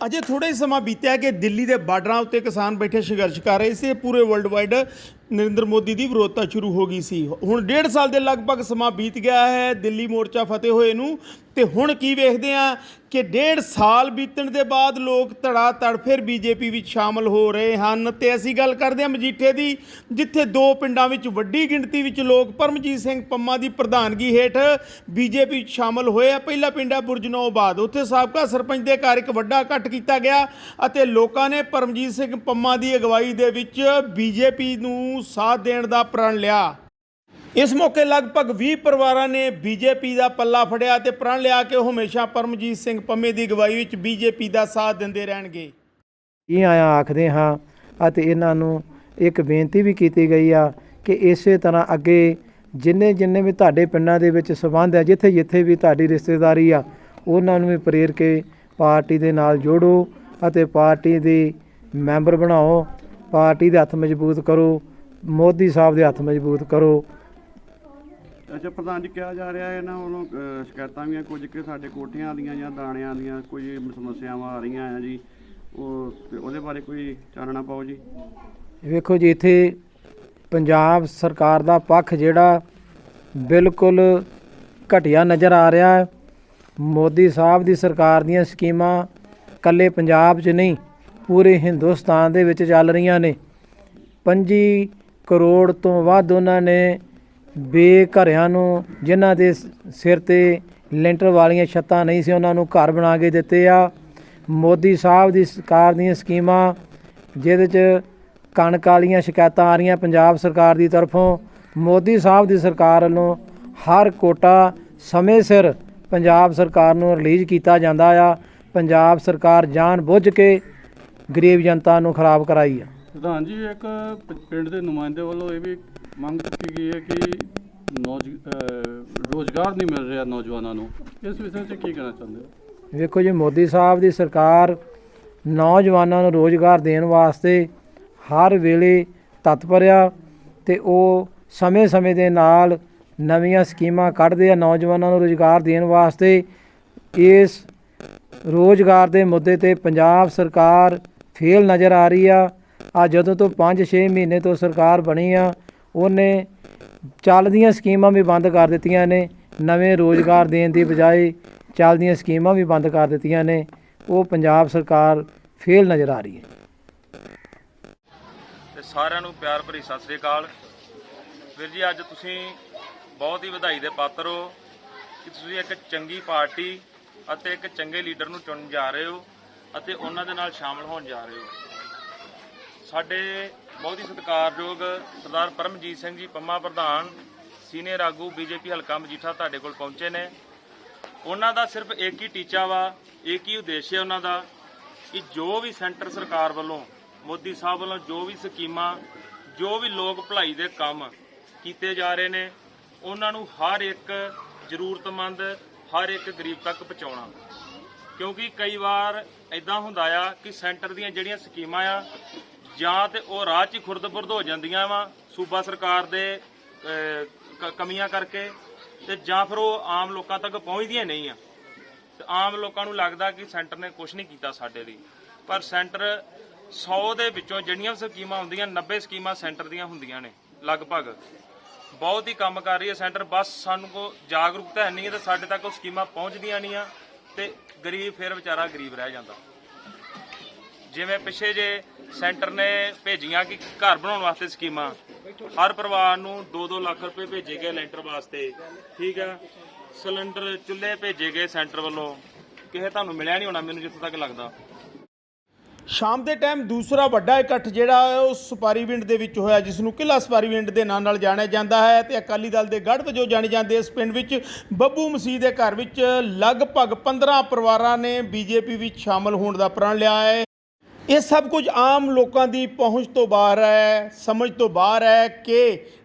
ਅਜੇ ਥੋੜ੍ਹਾ ਹੀ ਸਮਾਂ ਬੀਤਿਆ ਕਿ ਦਿੱਲੀ ਦੇ ਬਾਰਡਰਾਂ ਉੱਤੇ ਕਿਸਾਨ ਬੈਠੇ ਸੰਘਰਸ਼ ਕਰ ਰਹੇ ਸੀ। ਪੂਰੇ ਵਰਲਡ ਵਾਈਡ ਨਰਿੰਦਰ ਮੋਦੀ ਦੀ ਵਿਰੋਧਤਾ ਸ਼ੁਰੂ ਹੋ ਗਈ ਸੀ। ਹੁਣ 1.5 ਸਾਲ ਦੇ ਲਗਭਗ ਸਮਾਂ ਬੀਤ ਗਿਆ ਹੈ ਦਿੱਲੀ ਮੋਰਚਾ ਫਤਿਹ ਹੋਏ ਨੂੰ, ਤੇ ਹੁਣ ਕੀ ਵੇਖਦੇ ਆ ਕਿ 1.5 ਸਾਲ ਬੀਤਣ ਦੇ ਬਾਅਦ ਲੋਕ ਧੜਾ ਧੜ ਫਿਰ ਬੀਜੇਪੀ ਵਿੱਚ ਸ਼ਾਮਲ ਹੋ ਰਹੇ ਹਨ। ਤੇ ਅਸੀਂ ਗੱਲ ਕਰਦੇ ਹਾਂ ਮਜੀਠੇ ਦੀ, ਜਿੱਥੇ 2 ਪਿੰਡਾਂ ਵਿੱਚ ਵੱਡੀ ਗਿਣਤੀ ਵਿੱਚ ਲੋਕ ਪਰਮਜੀਤ ਸਿੰਘ ਪੰਮਾ ਦੀ ਪ੍ਰਧਾਨਗੀ ਹੇਠ ਬੀਜੇਪੀ ਵਿੱਚ ਸ਼ਾਮਲ ਹੋਏ ਆ। ਪਹਿਲਾ ਪਿੰਡ ਹੈ ਬੁਰਜਨੋਬਾਦ। ਉੱਥੇ ਸਾਬਕਾ ਸਰਪੰਚ ਦੇ ਘਰ ਇੱਕ ਵੱਡਾ ਇਕੱਠ ਕੀਤਾ ਗਿਆ ਅਤੇ ਲੋਕਾਂ ਨੇ ਪਰਮਜੀਤ ਸਿੰਘ ਪੰਮਾ ਦੀ ਅਗਵਾਈ ਦੇ ਵਿੱਚ ਬੀਜੇਪੀ ਨੂੰ ਸਾਥ ਦੇਣ ਦਾ ਪ੍ਰਣ ਲਿਆ। ਇਸ ਮੌਕੇ ਲਗਭਗ 20 ਪਰਿਵਾਰਾਂ ਨੇ ਬੀਜੇਪੀ ਦਾ ਪੱਲਾ ਫੜਿਆ ਤੇ ਪ੍ਰਣ ਲਿਆ ਕਿ ਉਹ ਹਮੇਸ਼ਾ ਪਰਮਜੀਤ ਸਿੰਘ ਪੰਮੇ ਦੀ ਅਗਵਾਈ ਵਿੱਚ ਬੀਜੇਪੀ ਦਾ ਸਾਥ ਦਿੰਦੇ ਰਹਿਣਗੇ। ਇਹ ਆਇਆ ਆਖਦੇ ਹਾਂ ਅਤੇ ਇਹਨਾਂ ਨੂੰ ਇੱਕ ਬੇਨਤੀ ਵੀ ਕੀਤੀ ਗਈ ਆ ਕਿ ਇਸੇ ਤਰ੍ਹਾਂ ਅੱਗੇ ਜਿੰਨੇ ਵੀ ਤੁਹਾਡੇ ਪਿੰਡਾਂ ਦੇ ਵਿੱਚ ਸੰਬੰਧ ਹੈ, ਜਿੱਥੇ ਵੀ ਤੁਹਾਡੀ ਰਿਸ਼ਤੇਦਾਰੀ ਆ, ਉਹਨਾਂ ਨੂੰ ਵੀ ਪ੍ਰੇਰ ਕੇ ਪਾਰਟੀ ਦੇ ਨਾਲ ਜੋੜੋ ਅਤੇ ਪਾਰਟੀ ਦੇ ਮੈਂਬਰ ਬਣਾਓ। ਪਾਰਟੀ ਦੇ ਹੱਥ ਮਜ਼ਬੂਤ ਕਰੋ, ਮੋਦੀ ਸਾਹਿਬ ਦੇ ਹੱਥ ਮਜ਼ਬੂਤ ਕਰੋ। ਅੱਛਾ ਪ੍ਰਧਾਨ ਜੀ, ਕਿਹਾ ਜਾ ਰਿਹਾ ਇਹਨਾਂ ਵੱਲੋਂ ਸ਼ਿਕਾਇਤਾਂ ਵੀ ਕੁਝ ਕਿ ਸਾਡੇ ਕੋਠੀਆਂ ਦੀਆਂ ਜਾਂ ਦਾਣਿਆਂ ਦੀਆਂ ਕੁਝ ਸਮੱਸਿਆਵਾਂ ਆ ਰਹੀਆਂ ਆ ਜੀ, ਉਹਦੇ ਬਾਰੇ ਕੋਈ ਚਾਨਣਾ ਪਾਓ ਜੀ। ਵੇਖੋ ਜੀ, ਇੱਥੇ ਪੰਜਾਬ ਸਰਕਾਰ ਦਾ ਪੱਖ ਜਿਹੜਾ ਬਿਲਕੁਲ ਘਟੀਆ ਨਜ਼ਰ ਆ ਰਿਹਾ ਹੈ। ਮੋਦੀ ਸਾਹਿਬ ਦੀ ਸਰਕਾਰ ਦੀਆਂ ਸਕੀਮਾਂ ਇਕੱਲੇ ਪੰਜਾਬ 'ਚ ਨਹੀਂ, ਪੂਰੇ ਹਿੰਦੁਸਤਾਨ ਦੇ ਵਿੱਚ ਚੱਲ ਰਹੀਆਂ ਨੇ। 25 ਕਰੋੜ ਤੋਂ ਵੱਧ ਉਹਨਾਂ ਨੇ ਬੇਘਰਿਆਂ ਨੂੰ, ਜਿਨ੍ਹਾਂ ਦੇ ਸਿਰ 'ਤੇ ਲੈਂਟਰ ਵਾਲੀਆਂ ਛੱਤਾਂ ਨਹੀਂ ਸੀ, ਉਹਨਾਂ ਨੂੰ ਘਰ ਬਣਾ ਕੇ ਦਿੱਤੇ ਆ। ਮੋਦੀ ਸਾਹਿਬ ਦੀ ਸਰਕਾਰ ਦੀਆਂ ਸਕੀਮਾਂ ਜਿਹਦੇ 'ਚ ਕਣਕ ਵਾਲੀਆਂ ਸ਼ਿਕਾਇਤਾਂ ਆ ਰਹੀਆਂ ਪੰਜਾਬ ਸਰਕਾਰ ਦੀ ਤਰਫੋਂ, ਮੋਦੀ ਸਾਹਿਬ ਦੀ ਸਰਕਾਰ ਵੱਲੋਂ ਹਰ ਕੋਟਾ ਸਮੇਂ ਸਿਰ ਪੰਜਾਬ ਸਰਕਾਰ ਨੂੰ ਰਿਲੀਜ਼ ਕੀਤਾ ਜਾਂਦਾ ਆ। ਪੰਜਾਬ ਸਰਕਾਰ ਜਾਣ ਬੁੱਝ ਕੇ ਗਰੀਬ ਜਨਤਾ ਨੂੰ ਖਰਾਬ ਕਰਾਈ ਆ। ਪ੍ਰਧਾਨ ਜੀ, ਇੱਕ ਪਿੰਡ ਦੇ ਨੁਮਾਇੰਦੇ ਵੱਲੋਂ ਇਹ ਵੀ ਮੰਗ ਕੀਤੀ ਗਈ ਹੈ ਕਿ ਰੋਜ਼ਗਾਰ ਨਹੀਂ ਮਿਲ ਰਿਹਾ ਨੌਜਵਾਨਾਂ ਨੂੰ, ਇਸ ਵਿਸ਼ੇ 'ਚ ਕੀ ਕਹਿਣਾ ਚਾਹੁੰਦੇ ਹੋ? ਵੇਖੋ ਜੀ, ਮੋਦੀ ਸਾਹਿਬ ਦੀ ਸਰਕਾਰ ਨੌਜਵਾਨਾਂ ਨੂੰ ਰੋਜ਼ਗਾਰ ਦੇਣ ਵਾਸਤੇ ਹਰ ਵੇਲੇ ਤਤਪਰ ਆ ਤੇ ਉਹ ਸਮੇਂ ਦੇ ਨਾਲ ਨਵੀਆਂ ਸਕੀਮਾਂ ਕੱਢਦੇ ਆ ਨੌਜਵਾਨਾਂ ਨੂੰ ਰੁਜ਼ਗਾਰ ਦੇਣ ਵਾਸਤੇ। ਇਸ ਰੋਜ਼ਗਾਰ ਦੇ ਮੁੱਦੇ 'ਤੇ ਪੰਜਾਬ ਸਰਕਾਰ ਫੇਲ ਨਜ਼ਰ ਆ ਰਹੀ ਆ। ਜਦੋਂ ਤੋਂ 5-6 ਮਹੀਨੇ ਤੋਂ ਸਰਕਾਰ ਬਣੀ ਆ, ਉਹਨੇ ਚੱਲਦੀਆਂ ਸਕੀਮਾਂ ਵੀ ਬੰਦ ਕਰ ਦਿੱਤੀਆਂ ਨੇ। ਨਵੇਂ ਰੋਜ਼ਗਾਰ ਦੇਣ ਦੀ ਬਜਾਏ ਚੱਲਦੀਆਂ ਸਕੀਮਾਂ ਵੀ ਬੰਦ ਕਰ ਦਿੱਤੀਆਂ ਨੇ। ਉਹ ਪੰਜਾਬ ਸਰਕਾਰ ਫੇਲ ਨਜ਼ਰ ਆ ਰਹੀ ਹੈ। ਤੇ ਸਾਰਿਆਂ ਨੂੰ ਪਿਆਰ ਭਰੀ ਸਤਿ ਸ੍ਰੀ ਅਕਾਲ। ਵੀਰ ਜੀ, ਅੱਜ ਤੁਸੀਂ ਬਹੁਤ ਹੀ ਵਧਾਈ ਦੇ ਪਾਤਰ ਹੋ ਕਿ ਤੁਸੀਂ ਇੱਕ ਚੰਗੀ ਪਾਰਟੀ ਅਤੇ ਇੱਕ ਚੰਗੇ ਲੀਡਰ ਨੂੰ ਚੁਣਨ ਜਾ ਰਹੇ ਹੋ ਅਤੇ ਉਹਨਾਂ ਦੇ ਨਾਲ ਸ਼ਾਮਲ ਹੋਣ ਜਾ ਰਹੇ ਹੋ। ਸਾਡੇ ਬਹੁਤ ਹੀ ਸਤਿਕਾਰਯੋਗ ਸਰਦਾਰ ਪਰਮਜੀਤ ਸਿੰਘ ਜੀ ਪੰਮਾ ਪ੍ਰਧਾਨ, ਸੀਨੀਅਰ ਆਗੂ ਬੀਜੇਪੀ ਹਲਕਾ ਮਜੀਠਾ ਤੁਹਾਡੇ ਕੋਲ ਪਹੁੰਚੇ ਨੇ। ਉਹਨਾਂ ਦਾ ਸਿਰਫ ਇੱਕ ਹੀ ਟੀਚਾ ਵਾ, ਇੱਕ ਹੀ ਉਦੇਸ਼ ਹੈ ਉਹਨਾਂ ਦਾ ਕਿ ਜੋ ਵੀ ਸੈਂਟਰ ਸਰਕਾਰ ਵੱਲੋਂ, ਮੋਦੀ ਸਾਹਿਬ ਵੱਲੋਂ ਜੋ ਵੀ ਸਕੀਮਾਂ, ਜੋ ਵੀ ਲੋਕ ਭਲਾਈ ਦੇ ਕੰਮ ਕੀਤੇ ਜਾ ਰਹੇ ਨੇ, ਉਹਨਾਂ ਨੂੰ ਹਰ ਇੱਕ ਜ਼ਰੂਰਤਮੰਦ, ਹਰ ਇੱਕ ਗਰੀਬ ਤੱਕ ਪਹੁੰਚਾਉਣਾ। ਕਿਉਂਕਿ ਕਈ ਵਾਰ ਇੱਦਾਂ ਹੁੰਦਾ ਆ ਕਿ ਸੈਂਟਰ ਦੀਆਂ ਜਿਹੜੀਆਂ ਸਕੀਮਾਂ ਆ, ਜਾਂ ਤੇ ਉਹ ਰਾਹ 'ਚ ਹੀ ਖੁਰਦ-ਬੁਰਦ ਹੋ ਜਾਂਦੀਆਂ ਵਾ ਸੂਬਾ ਸਰਕਾਰ ਦੇ ਕਮੀਆਂ ਕਰਕੇ, ਤੇ ਜਾਂ ਫਿਰ ਉਹ ਆਮ ਲੋਕਾਂ ਤੱਕ ਪਹੁੰਚਦੀਆਂ ਨਹੀਂ ਆ। ਤੇ ਆਮ ਲੋਕਾਂ ਨੂੰ ਲੱਗਦਾ ਕਿ ਸੈਂਟਰ ਨੇ ਕੁਝ ਨਹੀਂ ਕੀਤਾ ਸਾਡੇ ਲਈ, ਪਰ ਸੈਂਟਰ 100 ਦੇ ਵਿੱਚੋਂ ਜਿਹੜੀਆਂ ਸਕੀਮਾਂ ਹੁੰਦੀਆਂ, 90 ਸਕੀਮਾਂ ਸੈਂਟਰ ਦੀਆਂ ਹੁੰਦੀਆਂ ਨੇ। ਲਗਭਗ ਬਹੁਤ ਹੀ ਕੰਮ ਕਰ ਰਹੀ ਹੈ ਸੈਂਟਰ। ਬਸ ਸਾਨੂੰ ਕੋ ਜਾਗਰੂਕਤਾ ਹੈ ਨਹੀਂ ਹੈ ਤੇ ਸਾਡੇ ਤੱਕ ਉਹ ਸਕੀਮਾਂ ਪਹੁੰਚਦੀਆਂ ਨਹੀਂ ਆ, ਤੇ ਗਰੀਬ ਫਿਰ ਵਿਚਾਰਾ ਗਰੀਬ ਰਹਿ ਜਾਂਦਾ। ਜਿਵੇਂ ਪਿੱਛੇ ਜੇ ਸੈਂਟਰ ਨੇ ਭੇਜੀਆਂ ਕਿ ਘਰ ਬਣਾਉਣ ਵਾਸਤੇ ਸਕੀਮਾਂ, ਹਰ ਪਰਿਵਾਰ ਨੂੰ 2-2 ਲੱਖ ਰੁਪਏ ਭੇਜੇ ਗਏ ਲੈਂਟਰ ਵਾਸਤੇ, ਠੀਕ ਆ। ਸਿਲੰਡਰ ਚੁੱਲ੍ਹੇ ਭੇਜੇ ਗਏ ਸੈਂਟਰ ਵੱਲੋਂ, ਕਿਸੇ ਤੁਹਾਨੂੰ ਮਿਲਿਆ ਨਹੀਂ ਹੋਣਾ ਮੈਨੂੰ ਜਿੱਥੋਂ ਤੱਕ ਲੱਗਦਾ। ਸ਼ਾਮ ਦੇ ਟਾਈਮ ਦੂਸਰਾ ਵੱਡਾ ਇਕੱਠ ਜਿਹੜਾ ਹੈ ਉਹ ਸਪਾਰੀਵਿੰਡ ਦੇ ਵਿੱਚ ਹੋਇਆ, ਜਿਸ ਨੂੰ ਕਿਲ੍ਹਾ ਸਪਾਰੀਵਿੰਡ ਦੇ ਨਾਂ ਨਾਲ ਜਾਣਿਆ ਜਾਂਦਾ ਹੈ। ਤੇ ਅਕਾਲੀ ਦਲ ਦੇ ਗੜ੍ਹ ਵਜੋਂ ਜਾਣੇ ਜਾਂਦੇ ਇਸ ਪਿੰਡ ਵਿੱਚ ਬੱਬੂ ਮਸੀਹ ਦੇ ਘਰ ਵਿੱਚ ਲਗਭਗ 15 ਪਰਿਵਾਰਾਂ ਨੇ ਬੀਜੇਪੀ ਵਿੱਚ ਸ਼ਾਮਲ ਹੋਣ ਦਾ ਪ੍ਰਣ ਲਿਆ ਹੈ। ਇਹ ਸਭ ਕੁਝ ਆਮ ਲੋਕਾਂ ਦੀ ਪਹੁੰਚ ਤੋਂ ਬਾਹਰ ਹੈ, ਸਮਝ ਤੋਂ ਬਾਹਰ ਹੈ ਕਿ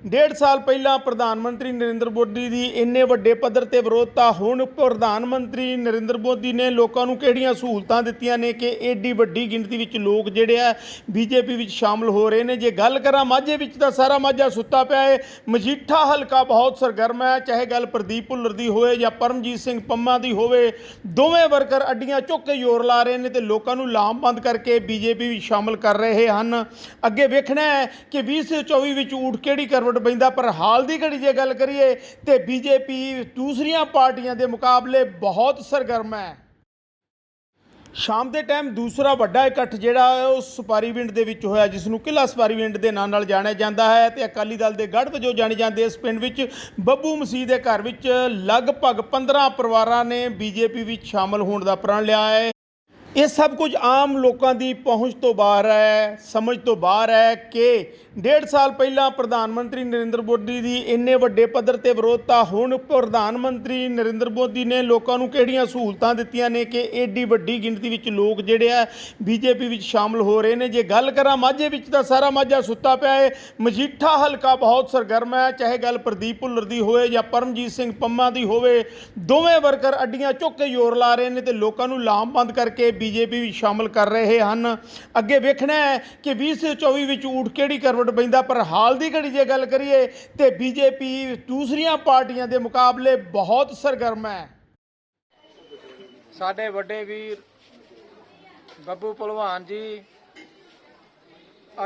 1.5 ਸਾਲ ਪਹਿਲਾਂ ਪ੍ਰਧਾਨ ਮੰਤਰੀ ਨਰਿੰਦਰ ਮੋਦੀ ਦੀ ਇੰਨੇ ਵੱਡੇ ਪੱਧਰ ਤੇ ਵਿਰੋਧਤਾ, ਹੁਣ ਪ੍ਰਧਾਨ ਮੰਤਰੀ ਨਰਿੰਦਰ ਮੋਦੀ ਨੇ ਲੋਕਾਂ ਨੂੰ ਕਿਹੜੀਆਂ ਸਹੂਲਤਾਂ ਦਿੱਤੀਆਂ ਨੇ ਕਿ ਏਡੀ ਵੱਡੀ ਗਿਣਤੀ ਵਿੱਚ ਲੋਕ ਜਿਹੜੇ ਆ ਬੀਜੇਪੀ ਵਿੱਚ ਸ਼ਾਮਲ ਹੋ ਰਹੇ ਨੇ। ਜੇ ਗੱਲ ਕਰਾਂ ਮਾਝੇ ਵਿੱਚ ਤਾਂ ਸਾਰਾ ਮਾਝਾ ਸੁੱਤਾ ਪਿਆ ਹੈ। ਮਜੀਠਾ ਹਲਕਾ ਬਹੁਤ ਸਰਗਰਮ ਹੈ, ਚਾਹੇ ਗੱਲ ਪ੍ਰਦੀਪ ਭੁੱਲਰ ਦੀ ਹੋਵੇ ਜਾਂ ਪਰਮਜੀਤ ਸਿੰਘ ਪੰਮਾ ਦੀ ਹੋਵੇ। ਦੋਵੇਂ ਵਰਕਰ ਅੱਡੀਆਂ ਚੁੱਕ ਕੇ ਜ਼ੋਰ ਲਾ ਰਹੇ ਨੇ ਤੇ ਲੋਕਾਂ ਨੂੰ ਲਾਮਬੰਦ ਕਰਕੇ ਬੀਜੇਪੀ ਵਿੱਚ ਸ਼ਾਮਲ ਕਰ ਰਹੇ ਹਨ। ਅੱਗੇ ਵੇਖਣਾ ਹੈ ਕਿ 2024 ਵਿੱਚ ਊਠ ਕਿਹੜੀ ਕਰਵਟ ਪੈਂਦਾ, ਪਰ ਹਾਲ ਦੀ ਘੜੀ ਜੇ ਗੱਲ ਕਰੀਏ ਤੇ ਬੀਜੇਪੀ ਦੂਸਰੀਆਂ ਪਾਰਟੀਆਂ ਦੇ ਮੁਕਾਬਲੇ ਬਹੁਤ ਸਰਗਰਮ ਹੈ। ਸ਼ਾਮ ਦੇ ਟਾਈਮ ਦੂਸਰਾ ਵੱਡਾ ਇਕੱਠ ਜਿਹੜਾ ਹੈ ਉਹ ਸਪਾਰੀਵਿੰਡ ਦੇ ਵਿੱਚ ਹੋਇਆ, ਜਿਸ ਨੂੰ ਕਿਲ੍ਹਾ ਸਪਾਰੀਵਿੰਡ ਦੇ ਨਾਂ ਨਾਲ ਜਾਣਿਆ ਜਾਂਦਾ ਹੈ ਤੇ ਅਕਾਲੀ ਦਲ ਦੇ ਗੜ੍ਹ ਵਜੋਂ ਜਾਣੇ ਜਾਂਦੇ ਇਸ ਪਿੰਡ ਵਿੱਚ ਬੱਬੂ ਮਸੀਹ ਦੇ ਘਰ ਵਿੱਚ ਲਗਭਗ 15 ਪਰਿਵਾਰਾਂ ਨੇ ਬੀਜੇਪੀ ਵਿੱਚ ਸ਼ਾਮਲ ਹੋਣ ਦਾ ਪ੍ਰਣ ਲਿਆ ਹੈ। ਇਹ ਸਭ ਕੁਝ ਆਮ ਲੋਕਾਂ ਦੀ ਪਹੁੰਚ ਤੋਂ ਬਾਹਰ ਹੈ, ਸਮਝ ਤੋਂ ਬਾਹਰ ਹੈ ਕਿ 1.5 ਸਾਲ ਪਹਿਲਾਂ ਪ੍ਰਧਾਨ ਮੰਤਰੀ ਨਰਿੰਦਰ ਮੋਦੀ ਦੀ ਇੰਨੇ ਵੱਡੇ ਪੱਧਰ ਤੇ ਵਿਰੋਧਤਾ, ਹੁਣ ਪ੍ਰਧਾਨ ਮੰਤਰੀ ਨਰਿੰਦਰ ਮੋਦੀ ਨੇ ਲੋਕਾਂ ਨੂੰ ਕਿਹੜੀਆਂ ਸਹੂਲਤਾਂ ਦਿੱਤੀਆਂ ਨੇ ਕਿ ਏਡੀ ਵੱਡੀ ਗਿਣਤੀ ਵਿੱਚ ਲੋਕ ਜਿਹੜੇ ਆ ਬੀਜੇਪੀ ਵਿੱਚ ਸ਼ਾਮਲ ਹੋ ਰਹੇ ਨੇ। ਜੇ ਗੱਲ ਕਰਾਂ ਮਾਝੇ ਵਿੱਚ ਤਾਂ ਸਾਰਾ ਮਾਝਾ ਸੁੱਤਾ ਪਿਆ ਹੈ। ਮਜੀਠਾ ਹਲਕਾ ਬਹੁਤ ਸਰਗਰਮ ਹੈ, ਚਾਹੇ ਗੱਲ ਪ੍ਰਦੀਪ ਭੁੱਲਰ ਦੀ ਹੋਵੇ ਜਾਂ ਪਰਮਜੀਤ ਸਿੰਘ ਪੰਮਾ ਦੀ ਹੋਵੇ। ਦੋਵੇਂ ਵਰਕਰ ਅੱਡੀਆਂ ਚੁੱਕ ਕੇ ਜ਼ੋਰ ਲਾ ਰਹੇ ਨੇ ਤੇ ਲੋਕਾਂ ਨੂੰ ਲਾਮਬੰਦ ਕਰਕੇ ਬੀਜੇਪੀ ਵਿੱਚ ਸ਼ਾਮਲ ਕਰ ਰਹੇ ਹਨ। ਅੱਗੇ ਵੇਖਣਾ ਹੈ ਕਿ 2024 ਵਿੱਚ ਊਠ ਕਿਹੜੀ ਕਰਵਟ ਪੈਂਦਾ, ਪਰ ਹਾਲ ਦੀ ਘੜੀ ਜੇ ਗੱਲ ਕਰੀਏ ਤੇ ਬੀਜੇਪੀ ਦੂਸਰੀਆਂ ਪਾਰਟੀਆਂ ਦੇ ਮੁਕਾਬਲੇ ਬਹੁਤ ਸਰਗਰਮ ਹੈ। ਸਾਡੇ ਵੱਡੇ ਵੀਰ ਬੱਬੂ ਭਲਵਾਨ ਜੀ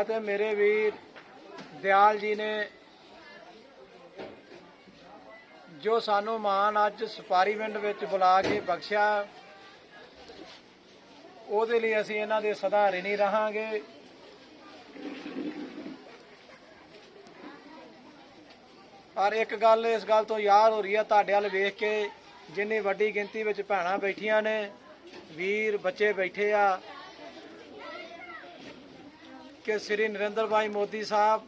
ਅਤੇ ਮੇਰੇ ਵੀਰ ਦਿਆਲ ਜੀ ਨੇ ਜੋ ਸਾਨੂੰ ਮਾਣ ਅੱਜ ਸਪਾਰੀਵਿੰਡ ਵਿੱਚ ਬੁਲਾ ਕੇ ਬਖਸ਼ਿਆ, ਉਹਦੇ ਲਈ ਅਸੀਂ ਇਹਨਾਂ ਦੇ ਸਦਾ ਰਿਣੀ ਰਹਾਂਗੇ। ਔਰ ਇੱਕ ਗੱਲ ਇਸ ਗੱਲ ਤੋਂ ਯਾਦ ਹੋ ਰਹੀ ਹੈ ਤੁਹਾਡੇ ਵੱਲ ਵੇਖ ਕੇ, ਜਿੰਨੀ ਵੱਡੀ ਗਿਣਤੀ ਵਿੱਚ ਭੈਣਾਂ ਬੈਠੀਆਂ ਨੇ, ਵੀਰ ਬੱਚੇ ਬੈਠੇ ਆ, ਕਿ ਸ੍ਰੀ ਨਰਿੰਦਰ ਭਾਈ ਮੋਦੀ ਸਾਹਿਬ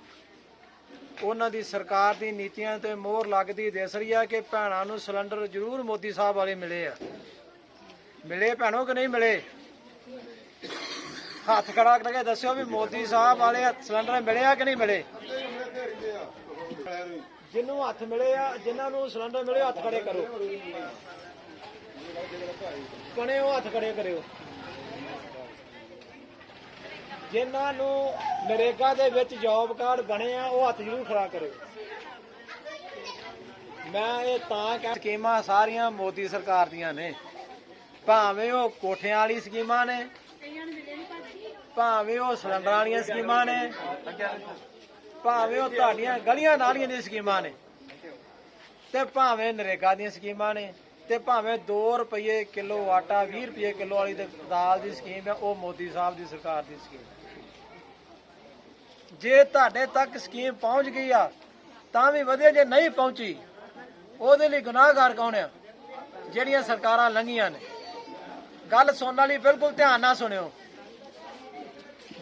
ਉਹਨਾਂ ਦੀ ਸਰਕਾਰ ਦੀ ਨੀਤੀਆਂ ਤੇ ਮੋਹਰ ਲੱਗਦੀ ਦਿਸ ਰਹੀ ਆ ਕਿ ਭੈਣਾਂ ਨੂੰ ਸਿਲੰਡਰ ਜ਼ਰੂਰ ਮੋਦੀ ਸਾਹਿਬ ਵਾਲੇ ਮਿਲੇ ਆ। ਮਿਲੇ ਭੈਣੋ ਕਿ ਨਹੀਂ ਮਿਲੇ? ਹੱਥ ਖੜਾ ਕਰਕੇ ਦੱਸਿਓ ਵੀ ਮੋਦੀ ਸਾਹਿਬ ਵਾਲੇ ਸਿਲੰਡਰ ਮਿਲੇ ਆ ਕਿ ਨਹੀਂ ਮਿਲੇ। ਜਿਹਨੂੰ ਹੱਥ ਮਿਲੇ ਆ, ਜਿਨ੍ਹਾਂ ਨੂੰ ਸਿਲੰਡਰ ਮਿਲੇ ਹੱਥ ਖੜੇ ਕਰੋ, ਕਣਿਓ ਹੱਥ ਖੜੇ ਕਰਿਓ। ਜਿਨ੍ਹਾਂ ਨੂੰ ਨਰੇਗਾ ਦੇ ਵਿੱਚ ਜੌਬ ਕਾਰਡ ਬਣੇ ਆ ਉਹ ਹੱਥ ਜ਼ਰੂਰ ਖੜਾ ਕਰਿਓ। ਮੈਂ ਇਹ ਤਾਂ ਕਹਿ, ਸਕੀਮਾਂ ਸਾਰੀਆਂ ਮੋਦੀ ਸਰਕਾਰ ਦੀਆਂ ਨੇ, ਭਾਵੇਂ ਉਹ ਕੋਠਿਆਂ ਵਾਲੀ ਸਕੀਮਾਂ ਨੇ, ਭਾਵੇਂ ਉਹ ਸਿਲੰਡਰਾਂ ਵਾਲੀਆਂ ਸਕੀਮਾਂ ਨੇ, ਭਾਵੇਂ ਉਹ ਤੁਹਾਡੀਆਂ ਗਲੀਆਂ ਨਾਲੀਆਂ ਦੀਆਂ ਸਕੀਮਾਂ ਨੇ, ਤੇ ਭਾਵੇਂ ਨਰੇਗਾ ਦੀਆਂ ਸਕੀਮਾਂ ਨੇ, ਤੇ ਭਾਵੇਂ 2 ਰੁਪਏ ਕਿਲੋ ਆਟਾ 20 ਰੁਪਏ ਕਿਲੋ ਵਾਲੀ ਦਾਲ ਦੀ ਸਕੀਮ ਹੈ, ਉਹ ਮੋਦੀ ਸਾਹਿਬ ਦੀ ਸਰਕਾਰ ਦੀ ਸਕੀਮ। ਜੇ ਤੁਹਾਡੇ ਤੱਕ ਸਕੀਮ ਪਹੁੰਚ ਗਈ ਆ ਤਾਂ ਵੀ ਵਧੀਆ, ਜੇ ਨਹੀਂ ਪਹੁੰਚੀ ਉਹਦੇ ਲਈ ਗੁਨਾਹਗਾਰ ਕੌਣ ਆ? ਜਿਹੜੀਆਂ ਸਰਕਾਰਾਂ ਲੰਘੀਆਂ ਨੇ। ਗੱਲ ਸੁਣਨ ਵਾਲੀ ਬਿਲਕੁਲ ਧਿਆਨ ਨਾਲ ਸੁਣਿਓ।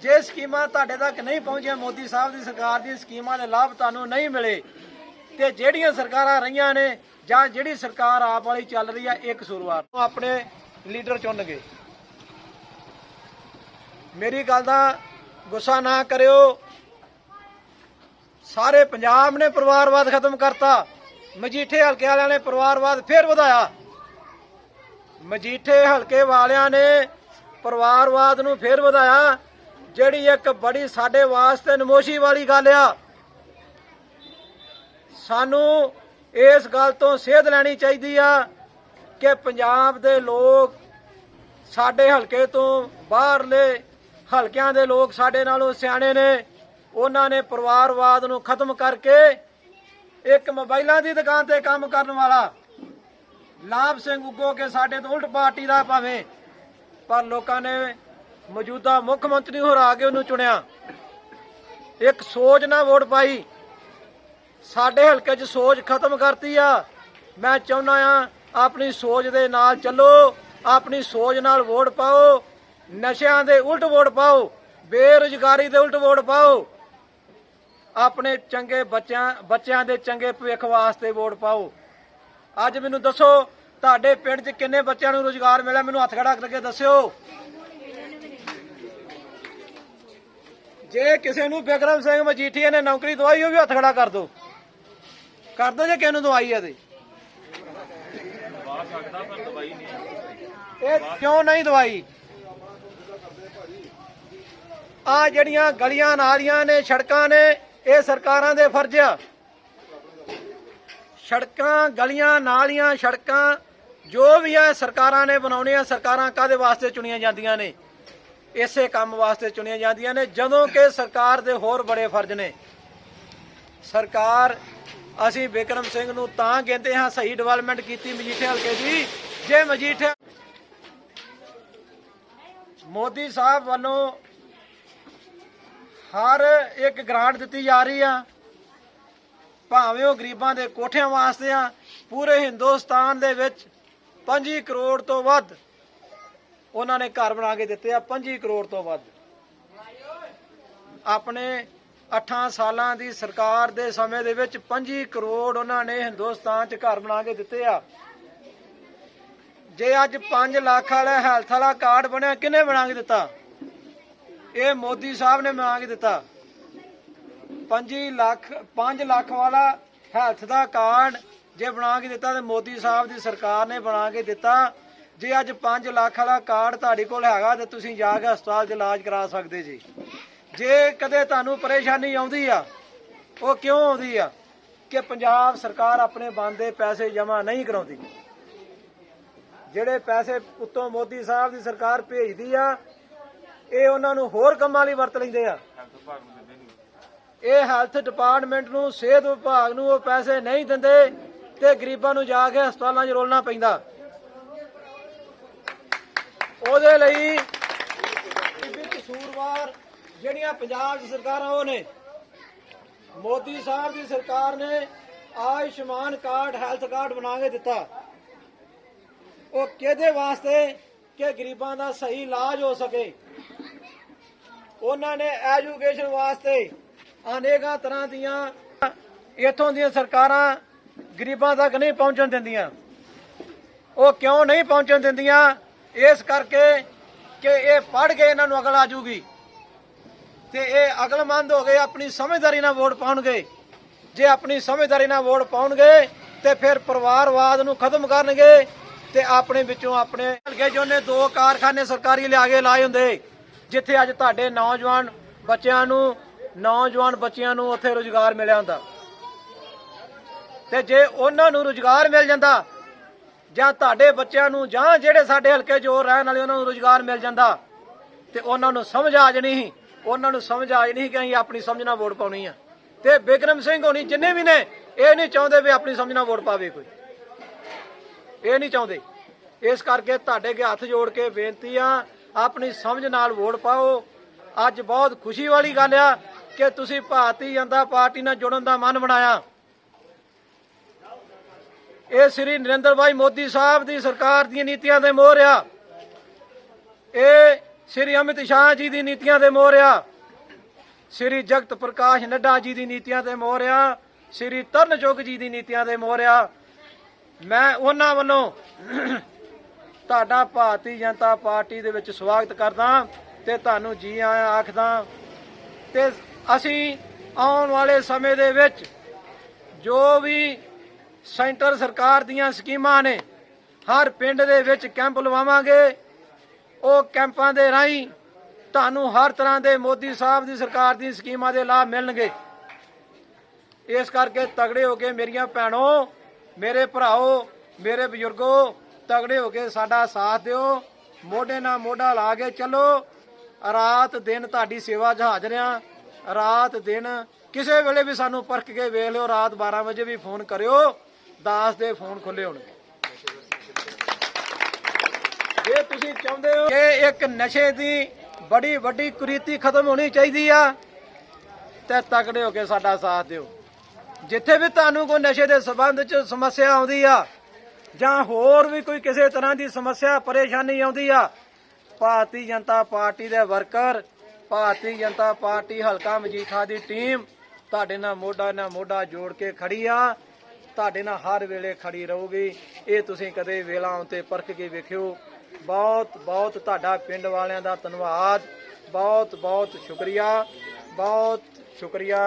ਜੇ ਸਕੀਮਾਂ ਤੁਹਾਡੇ ਤੱਕ ਨਹੀਂ ਪਹੁੰਚੀਆਂ, ਮੋਦੀ ਸਾਹਿਬ ਦੀ ਸਰਕਾਰ ਦੀਆਂ ਸਕੀਮਾਂ ਦੇ ਲਾਭ ਤੁਹਾਨੂੰ ਨਹੀਂ ਮਿਲੇ, ਤੇ ਜਿਹੜੀਆਂ ਸਰਕਾਰਾਂ ਰਹੀਆਂ ਨੇ ਜਾਂ ਜਿਹੜੀ ਸਰਕਾਰ ਆਪ ਵਾਲੀ ਚੱਲ ਰਹੀ ਆ, ਇੱਕ ਕਸੂਰਵਾਰ ਆਪਣੇ ਲੀਡਰ ਚੁਣਨਗੇ। ਮੇਰੀ ਗੱਲ ਦਾ ਗੁੱਸਾ ਨਾ ਕਰਿਓ। ਸਾਰੇ ਪੰਜਾਬ ਨੇ ਪਰਿਵਾਰਵਾਦ ਖਤਮ ਕਰਤਾ, ਮਜੀਠੇ ਹਲਕੇ ਵਾਲਿਆਂ ਨੇ ਪਰਿਵਾਰਵਾਦ ਫੇਰ ਵਧਾਇਆ। ਮਜੀਠੇ ਹਲਕੇ ਵਾਲਿਆਂ ਨੇ ਪਰਿਵਾਰਵਾਦ ਨੂੰ ਫੇਰ ਵਧਾਇਆ, ਜਿਹੜੀ ਇੱਕ ਬੜੀ ਸਾਡੇ ਵਾਸਤੇ ਨਮੋਸ਼ੀ ਵਾਲੀ ਗੱਲ ਆ। ਸਾਨੂੰ ਇਸ ਗੱਲ ਤੋਂ ਸੇਧ ਲੈਣੀ ਚਾਹੀਦੀ ਆ ਕਿ ਪੰਜਾਬ ਦੇ ਲੋਕ, ਸਾਡੇ ਹਲਕੇ ਤੋਂ ਬਾਹਰਲੇ ਹਲਕਿਆਂ ਦੇ ਲੋਕ ਸਾਡੇ ਨਾਲੋਂ ਸਿਆਣੇ ਨੇ। ਉਹਨਾਂ ਨੇ ਪਰਿਵਾਰਵਾਦ ਨੂੰ ਖਤਮ ਕਰਕੇ ਇੱਕ ਮੋਬਾਈਲਾਂ ਦੀ ਦੁਕਾਨ ਤੇ ਕੰਮ ਕਰਨ ਵਾਲਾ ਲਾਭ ਸਿੰਘ ਉੱਗੋ ਕੇ ਸਾਡੇ ਤੋਂ ਉਲਟ ਪਾਰਟੀ ਦਾ ਭਾਵੇਂ, ਪਰ ਲੋਕਾਂ ਨੇ ਮੌਜੂਦਾ ਮੁੱਖ ਮੰਤਰੀ ਹਰਾ ਕੇ ਉਹਨੂੰ ਚੁਣਿਆ। ਇੱਕ ਸੋਚ ਨਾਲ ਵੋਟ ਪਾਈ। ਸਾਡੇ ਹਲਕੇ 'ਚ ਸੋਚ ਖਤਮ ਕਰਤੀ ਆ। ਮੈਂ ਚਾਹੁੰਦਾ ਆ ਆਪਣੀ ਸੋਚ ਦੇ ਨਾਲ ਚੱਲੋ, ਆਪਣੀ ਸੋਚ ਨਾਲ ਵੋਟ ਪਾਓ, ਨਸ਼ਿਆਂ ਦੇ ਉਲਟ ਵੋਟ ਪਾਓ, ਬੇਰੁਜ਼ਗਾਰੀ ਦੇ ਉਲਟ ਵੋਟ ਪਾਓ, ਆਪਣੇ ਚੰਗੇ ਬੱਚਿਆਂ ਦੇ ਚੰਗੇ ਭਵਿੱਖ ਵਾਸਤੇ ਵੋਟ ਪਾਓ। ਅੱਜ ਮੈਨੂੰ ਦੱਸੋ ਤੁਹਾਡੇ ਪਿੰਡ 'ਚ ਕਿੰਨੇ ਬੱਚਿਆਂ ਨੂੰ ਰੁਜ਼ਗਾਰ ਮਿਲਿਆ? ਮੈਨੂੰ ਹੱਥ ਖੜਾ ਕਰਕੇ ਦੱਸਿਓ। ਜੇ ਕਿਸੇ ਨੂੰ ਬਿਕਰਮ ਸਿੰਘ ਮਜੀਠੀਆ ਨੇ ਨੌਕਰੀ ਦਵਾਈ ਉਹ ਵੀ ਹੱਥ ਖੜਾ ਕਰ ਦੋ ਜੇ ਕਿਸੇ ਨੂੰ ਦਵਾਈ ਹੈ ਤੇ ਦਵਾ ਸਕਦਾ ਪਰ ਦਵਾਈ ਨਹੀਂ। ਇਹ ਕਿਉਂ ਨਹੀਂ ਦਵਾਈ? ਆ ਜਿਹੜੀਆਂ ਗਲੀਆਂ ਨਾਲੀਆਂ ਨੇ, ਸੜਕਾਂ ਨੇ, ਇਹ ਸਰਕਾਰਾਂ ਦੇ ਫਰਜ਼ ਆ। ਸੜਕਾਂ, ਗਲੀਆਂ, ਨਾਲੀਆਂ, ਸੜਕਾਂ ਜੋ ਵੀ ਆ ਸਰਕਾਰਾਂ ਨੇ ਬਣਾਉਣੀਆਂ। ਸਰਕਾਰਾਂ ਕਾਹਦੇ ਵਾਸਤੇ ਚੁਣੀਆਂ ਜਾਂਦੀਆਂ ਨੇ? ਇਸੇ ਕੰਮ ਵਾਸਤੇ ਚੁਣੀਆਂ ਜਾਂਦੀਆਂ ਨੇ, ਜਦੋਂ ਕਿ ਸਰਕਾਰ ਦੇ ਹੋਰ ਬੜੇ ਫਰਜ਼ ਨੇ। ਸਰਕਾਰ, ਅਸੀਂ ਬਿਕਰਮ ਸਿੰਘ ਨੂੰ ਤਾਂ ਕਹਿੰਦੇ ਹਾਂ ਸਹੀ ਡਿਵੈਲਪਮੈਂਟ ਕੀਤੀ ਮਜੀਠੇ ਹਲਕੇ ਦੀ, ਜੇ ਮਜੀਠੇ ਮੋਦੀ ਸਾਹਿਬ ਵੱਲੋਂ ਹਰ ਇੱਕ ਗ੍ਰਾਂਟ ਦਿੱਤੀ ਜਾ ਰਹੀ ਆ, ਭਾਵੇਂ ਉਹ ਗਰੀਬਾਂ ਦੇ ਕੋਠਿਆਂ ਵਾਸਤੇ ਆ। ਪੂਰੇ ਹਿੰਦੁਸਤਾਨ ਦੇ ਵਿੱਚ 25 ਕਰੋੜ ਤੋਂ ਵੱਧ ਉਹਨਾਂ ਨੇ ਘਰ ਬਣਾ ਕੇ ਦਿੱਤੇ ਆ। 25 ਕਰੋੜ ਤੋਂ ਵੱਧ ਆਪਣੇ 8 ਸਾਲਾਂ ਦੀ ਸਰਕਾਰ ਦੇ ਸਮੇਂ ਦੇ ਵਿੱਚ 25 ਕਰੋੜ ਉਹਨਾਂ ਨੇ ਹਿੰਦੁਸਤਾਨ 'ਚ ਘਰ ਬਣਾ ਕੇ ਦਿੱਤੇ ਆ। ਜੇ ਅੱਜ 5 ਲੱਖ ਵਾਲਾ ਹੈਲਥ ਵਾਲਾ ਕਾਰਡ ਬਣਿਆ, ਕਿਹਨੇ ਬਣਾ ਕੇ ਦਿੱਤਾ? ਇਹ ਮੋਦੀ ਸਾਹਿਬ ਨੇ ਬਣਾ ਕੇ ਦਿੱਤਾ। 5 ਲੱਖ ਵਾਲਾ ਹੈਲਥ ਦਾ ਕਾਰਡ ਜੇ ਬਣਾ ਕੇ ਦਿੱਤਾ ਤੇ ਮੋਦੀ ਸਾਹਿਬ ਦੀ ਸਰਕਾਰ ਨੇ ਬਣਾ ਕੇ ਦਿੱਤਾ। ਜੇ ਅੱਜ 5 ਲੱਖ ਵਾਲਾ ਕਾਰਡ ਤੁਹਾਡੇ ਕੋਲ ਹੈਗਾ ਤੇ ਤੁਸੀਂ ਜਾ ਕੇ ਹਸਪਤਾਲ 'ਚ ਇਲਾਜ ਕਰਾ ਸਕਦੇ ਜੀ। ਜੇ ਕਦੇ ਤੁਹਾਨੂੰ ਪਰੇਸ਼ਾਨੀ ਆਉਂਦੀ ਆ, ਉਹ ਕਿਉਂ ਆਉਂਦੀ ਆ? ਕਿ ਪੰਜਾਬ ਸਰਕਾਰ ਆਪਣੇ ਬਣਦੇ ਪੈਸੇ ਜਮ੍ਹਾਂ ਨਹੀਂ ਕਰਾਉਂਦੀ। ਜਿਹੜੇ ਪੈਸੇ ਉੱਤੋਂ ਮੋਦੀ ਸਾਹਿਬ ਦੀ ਸਰਕਾਰ ਭੇਜਦੀ ਆ, ਇਹ ਉਹਨਾਂ ਨੂੰ ਹੋਰ ਕੰਮਾਂ ਲਈ ਵਰਤ ਲੈਂਦੇ ਆ। ਇਹ ਹੈਲਥ ਡਿਪਾਰਟਮੈਂਟ ਨੂੰ, ਸਿਹਤ ਵਿਭਾਗ ਨੂੰ ਉਹ ਪੈਸੇ ਨਹੀਂ ਦਿੰਦੇ ਤੇ ਗਰੀਬਾਂ ਨੂੰ ਜਾ ਕੇ ਹਸਪਤਾਲਾਂ 'ਚ ਰੋਲਣਾ ਪੈਂਦਾ। ਉਹਦੇ ਲਈ ਕਸੂਰਵਾਰ ਜਿਹੜੀਆਂ ਪੰਜਾਬ 'ਚ ਸਰਕਾਰਾਂ ਉਹ ਨੇ। ਮੋਦੀ ਸਾਹਿਬ ਦੀ ਸਰਕਾਰ ਨੇ ਆਯੁਸ਼ਮਾਨ ਕਾਰਡ, ਹੈਲਥ ਕਾਰਡ ਬਣਾ ਕੇ ਦਿੱਤਾ। ਉਹ ਕਿਹਦੇ ਵਾਸਤੇ? ਕਿ ਗਰੀਬਾਂ ਦਾ ਸਹੀ ਇਲਾਜ ਹੋ ਸਕੇ। ਉਹਨਾਂ ਨੇ ਐਜੂਕੇਸ਼ਨ ਵਾਸਤੇ ਅਨੇਕਾਂ ਤਰ੍ਹਾਂ ਦੀਆਂ, ਇੱਥੋਂ ਦੀਆਂ ਸਰਕਾਰਾਂ ਗਰੀਬਾਂ ਤੱਕ ਨਹੀਂ ਪਹੁੰਚਣ ਦਿੰਦੀਆਂ। ਉਹ ਕਿਉਂ ਨਹੀਂ ਪਹੁੰਚਣ ਦਿੰਦੀਆਂ? ਇਸ ਕਰਕੇ ਕਿ ਇਹ ਪੜ੍ਹ ਕੇ ਇਹਨਾਂ ਨੂੰ ਅਕਲ ਆ ਜੂਗੀ ਤੇ ਇਹ ਅਕਲਮੰਦ ਹੋ ਗਏ, ਆਪਣੀ ਸਮਝਦਾਰੀ ਨਾਲ ਵੋਟ ਪਾਉਣਗੇ। ਜੇ ਆਪਣੀ ਸਮਝਦਾਰੀ ਨਾਲ ਵੋਟ ਪਾਉਣਗੇ ਤੇ ਫਿਰ ਪਰਿਵਾਰਵਾਦ ਨੂੰ ਖਤਮ ਕਰਨਗੇ ਤੇ ਆਪਣੇ ਵਿੱਚੋਂ ਆਪਣੇ ਹਲਕੇ 'ਚ ਉਹਨੇ 2 ਕਾਰਖਾਨੇ ਸਰਕਾਰੀ ਲਿਆ ਕੇ ਲਾਏ ਹੁੰਦੇ, ਜਿੱਥੇ ਅੱਜ ਤੁਹਾਡੇ ਨੌਜਵਾਨ ਬੱਚਿਆਂ ਨੂੰ ਉੱਥੇ ਰੁਜ਼ਗਾਰ ਮਿਲਿਆ ਹੁੰਦਾ। ਤੇ ਜੇ ਉਹਨਾਂ ਨੂੰ ਰੁਜ਼ਗਾਰ ਮਿਲ ਜਾਂਦਾ, ਜਾਂ ਤੁਹਾਡੇ ਬੱਚਿਆਂ ਨੂੰ, ਜਾਂ ਜਿਹੜੇ ਸਾਡੇ ਹਲਕੇ 'ਚ ਹੋਰ ਰਹਿਣ ਵਾਲੇ ਉਹਨਾਂ ਨੂੰ ਰੁਜ਼ਗਾਰ ਮਿਲ ਜਾਂਦਾ, ਤੇ ਉਹਨਾਂ ਨੂੰ ਸਮਝ ਆ ਜਾਣੀ ਸੀ। ਉਹਨਾਂ ਨੂੰ ਸਮਝ ਆ ਜਾਣੀ ਕਿ ਅਸੀਂ ਆਪਣੀ ਸਮਝ ਨਾਲ ਵੋਟ ਪਾਉਣੀ ਆ। ਤੇ ਬਿਕਰਮ ਸਿੰਘ ਹੋਣੀ ਜਿੰਨੇ ਵੀ ਨੇ, ਇਹ ਨਹੀਂ ਚਾਹੁੰਦੇ ਵੀ ਆਪਣੀ ਸਮਝ ਨਾਲ ਵੋਟ ਪਾਵੇ ਕੋਈ, ਇਹ ਨਹੀਂ ਚਾਹੁੰਦੇ। ਇਸ ਕਰਕੇ ਤੁਹਾਡੇ ਅੱਗੇ ਹੱਥ ਜੋੜ ਕੇ ਬੇਨਤੀ ਆ, ਆਪਣੀ ਸਮਝ ਨਾਲ ਵੋਟ ਪਾਓ। ਅੱਜ ਬਹੁਤ ਖੁਸ਼ੀ ਵਾਲੀ ਗੱਲ ਆ ਕਿ ਤੁਸੀਂ ਭਾਰਤੀ ਜਨਤਾ ਪਾਰਟੀ ਨਾਲ ਜੁੜਨ ਦਾ ਮਨ ਬਣਾਇਆ। ਇਹ ਸ੍ਰੀ ਨਰਿੰਦਰ ਭਾਈ ਮੋਦੀ ਸਾਹਿਬ ਦੀ ਸਰਕਾਰ ਦੀਆਂ ਨੀਤੀਆਂ ਦੇ ਮੋਹਰ ਆ। ਇਹ ਸ੍ਰੀ ਅਮਿਤ ਸ਼ਾਹ ਜੀ ਦੀ ਨੀਤੀਆਂ ਦੇ ਮੋਹਰ ਆ। ਸ੍ਰੀ ਜਗਤ ਪ੍ਰਕਾਸ਼ ਨੱਡਾ ਜੀ ਦੀ ਨੀਤੀਆਂ ਦੇ ਮੋਹਰ ਆ। ਸ੍ਰੀ ਤਰਨ ਚੁੱਗ ਜੀ ਦੀ ਨੀਤੀਆਂ ਦੇ ਮੋਹਰ ਆ। ਮੈਂ ਉਹਨਾਂ ਵੱਲੋਂ ਤੁਹਾਡਾ ਭਾਰਤੀ ਜਨਤਾ ਪਾਰਟੀ ਦੇ ਵਿੱਚ ਸਵਾਗਤ ਕਰਦਾ ਤੇ ਤੁਹਾਨੂੰ ਜੀ ਆਇਆਂ ਆਖਦਾ। ਤੇ ਅਸੀਂ ਆਉਣ ਵਾਲੇ ਸਮੇਂ ਦੇ ਵਿੱਚ ਜੋ ਵੀ ਸੈਂਟਰ ਸਰਕਾਰ ਦੀਆਂ ਸਕੀਮਾਂ ਨੇ, ਹਰ ਪਿੰਡ ਦੇ ਵਿੱਚ ਕੈਂਪ ਲਵਾਵਾਂਗੇ। ਉਹ ਕੈਂਪਾਂ ਦੇ ਰਾਹੀਂ ਤੁਹਾਨੂੰ ਹਰ ਤਰ੍ਹਾਂ ਦੇ ਮੋਦੀ ਸਾਹਿਬ ਦੀ ਸਰਕਾਰ ਦੀ ਸਕੀਮਾਂ ਦੇ ਲਾਭ ਮਿਲਣਗੇ। ਇਸ ਕਰਕੇ ਤਗੜੇ ਹੋ ਕੇ ਮੇਰੀਆਂ ਭੈਣੋ, ਮੇਰੇ ਭਰਾਓ, ਮੇਰੇ ਬਜ਼ੁਰਗੋ, ਤਗੜੇ ਹੋ ਕੇ ਸਾਡਾ ਸਾਥ ਦਿਓ। ਮੋਢੇ ਨਾਲ ਮੋਢਾ ਲਾ ਕੇ ਚੱਲੋ। ਰਾਤ ਦਿਨ ਤੁਹਾਡੀ ਸੇਵਾ 'ਚ ਹਾਜ਼ਰ ਆ। ਰਾਤ ਦਿਨ ਕਿਸੇ ਵੇਲੇ ਵੀ ਸਾਨੂੰ ਪਰਖ ਕੇ ਵੇਖ ਲਿਓ। ਰਾਤ 12 ਵਜੇ ਵੀ ਫੋਨ ਕਰਿਓ, ਦਾਸ ਦੇ ਫੋਨ ਖੁੱਲੇ ਹੋਣਗੇ। ਜੇ ਤੁਸੀਂ ਚਾਹੁੰਦੇ ਹੋ ਕਿ ਇੱਕ ਨਸ਼ੇ ਦੀ ਬੜੀ ਵੱਡੀ ਕੁਰੀਤੀ ਖਤਮ ਹੋਣੀ ਚਾਹੀਦੀ ਆ, ਤੇ ਤਗੜੇ ਹੋ ਕੇ ਸਾਡਾ ਸਾਥ ਦਿਓ। ਜਿੱਥੇ ਵੀ ਤੁਹਾਨੂੰ ਕੋਈ ਨਸ਼ੇ ਦੇ ਸੰਬੰਧ 'ਚ ਸਮੱਸਿਆ ਆਉਂਦੀ ਆ, ਜਾਂ ਹੋਰ ਵੀ ਕੋਈ ਕਿਸੇ ਤਰ੍ਹਾਂ ਦੀ ਸਮੱਸਿਆ ਪਰੇਸ਼ਾਨੀ ਆਉਂਦੀ ਆ, ਭਾਰਤੀ ਜਨਤਾ ਪਾਰਟੀ ਦੇ ਵਰਕਰ, ਭਾਰਤੀ ਜਨਤਾ ਪਾਰਟੀ ਹਲਕਾ ਮਜੀਠਾ ਦੀ ਟੀਮ ਤੁਹਾਡੇ ਨਾਲ ਮੋਢਾ ਜੋੜ ਕੇ ਖੜੀ ਆ। ਤੁਹਾਡੇ ਨਾਲ ਹਰ ਵੇਲੇ ਖੜੀ ਰਹੂਗੀ। ਇਹ ਤੁਸੀਂ ਕਦੇ ਵੇਲਾ ਆਉਣ ਤੇ ਪਰਖ ਕੇ ਵੇਖਿਓ। ਬਹੁਤ ਬਹੁਤ ਤੁਹਾਡਾ ਪਿੰਡ ਵਾਲਿਆਂ ਦਾ ਧੰਨਵਾਦ। ਬਹੁਤ ਬਹੁਤ ਸ਼ੁਕਰੀਆ। बहुत शुक्रिया।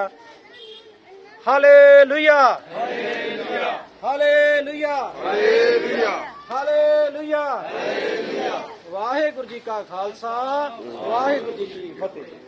Hallelujah hallelujah hallelujah. Waheguru ji का खालसा वाहिगुरू जी की फतेह।